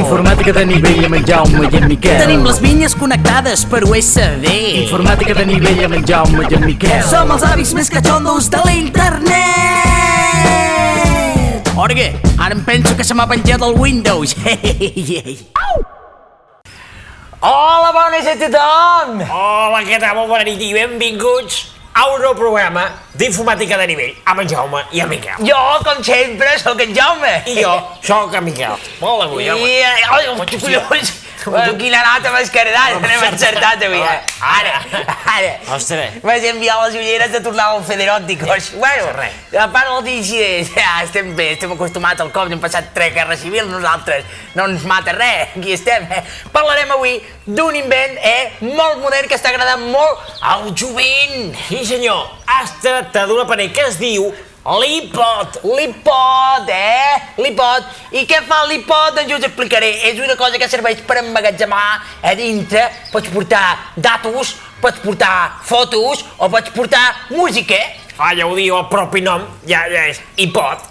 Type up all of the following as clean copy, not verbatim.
Informàtica de nivell amb en Jaume i en Miquel. Tenim les vinyes connectades per USB. Informàtica de nivell amb en Jaume i en Miquel. Som els avis més catxondos de l'internet. Orgue, ara em penso que se m'ha penjat el Windows. Hola, bona nit a tothom! Hola, què tal? Molt bona nit i benvinguts a un nou programa d'informàtica de nivell amb en Jaume i en Miquel. Jo, com sempre, sóc en Jaume. I jo sóc en Miquel. Molt de avui, home. Collons! Quina nota m'has cardat, n'hem encertat avui. Ara. Ostres. M'has enviat les ulleres de tornar al Federòticos. Bueno, a part del dir, ja estem bé, estem acostumats al cop, hem passat 3 guerres civils, nosaltres no ens mata res, aquí estem. Parlarem avui d'un invent molt modern que està agradant molt al jovent. Sí, senyor. Es tracta d'un aparell que es diu l'iPod. L'iPod, L'iPod. I què fa el L'iPod? Doncs jo us explicaré. És una cosa que serveix per emmagatzemar a dintre. Pots portar datos, pots portar fotos o pots portar música. Ja ho diu el propi nom, ja és iPod.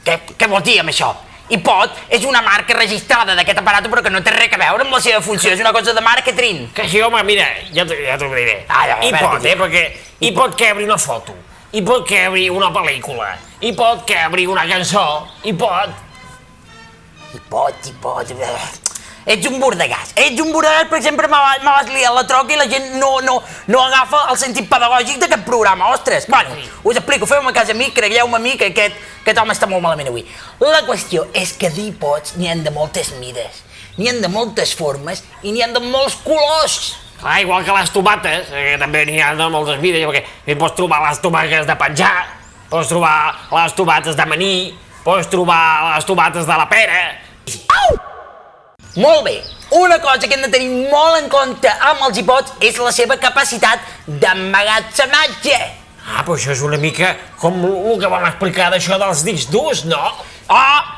Què vols dir amb això? iPod és una marca registrada d'aquest aparato però que no té res a veure amb la seva funció. És una cosa de marketing. Que sí, home, mira, ja t'ho diré. iPod, perquè hi pot cabre una foto. Hi pot cabre una pel·lícula, hi pot cabre una cançó, hi pot... iPod... Ets un bordegàs, per exemple, me vas liar la troca i la gent no agafa el sentit pedagògic d'aquest programa, ostres. Bueno, us explico, feu-me cas a mi, creieu-me a mi que aquest home està molt malament avui. La qüestió és que d'iPods n'hi ha de moltes mides, n'hi ha de moltes formes i n'hi ha de molts colors. Clar, igual que les tomates, que també n'hi ha de moltes mides, perquè hi pots trobar les tomates de penjar, pots trobar les tomates de maní, pots trobar les tomates de la pera... Au! Molt bé, una cosa que hem de tenir molt en compte amb els iPods és la seva capacitat d'emmagatzematge. Però això és una mica com el que vam explicar d'això dels discs durs, no?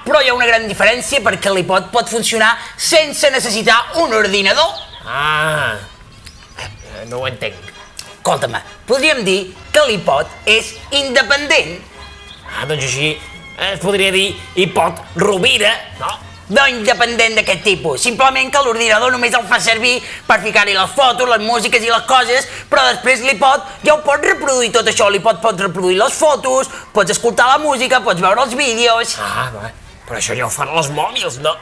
Però hi ha una gran diferència perquè l'iPod pot funcionar sense necessitar un ordinador. No ho entenc. Escolta'm, podríem dir que l'iPod és independent. Doncs així es podria dir iPod Rovira, no? No independent d'aquest tipus, simplement que l'ordinador només el fa servir per ficar-hi les fotos, les músiques i les coses, però després l'iPod ja ho pot reproduir tot això, l'iPod pot reproduir les fotos, pots escoltar la música, pots veure els vídeos... Però això ja ho fan els mòbils, no?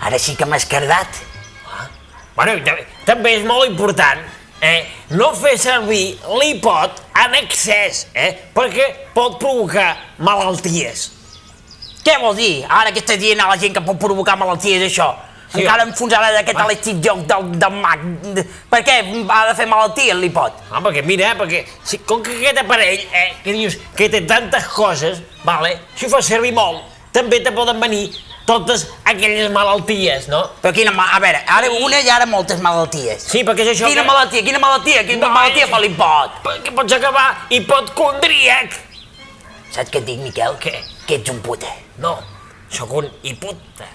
Ara sí que m'has cardat. Bueno, també és molt important no fer servir l'iPod en excés, perquè pot provocar malalties. Què vols dir? Ara que estàs dient a la gent que pot provocar malalties, això? Sí. Encara em fonsarà d'aquest elèctric joc del Mac. Per què ha de fer malalties, l'iPod? Perquè mira, com que aquest aparell, que dius que té tantes coses, si ho fas servir molt, també te poden venir totes aquelles malalties, no? Però a veure, ara una i ara moltes malalties. Sí, perquè és això Quina malaltia? Quina malaltia fa l'iPod? Perquè pots acabar hipocondríac. Saps què et dic, Miquel? Què? Que ets un puta. No, sóc un hiputa.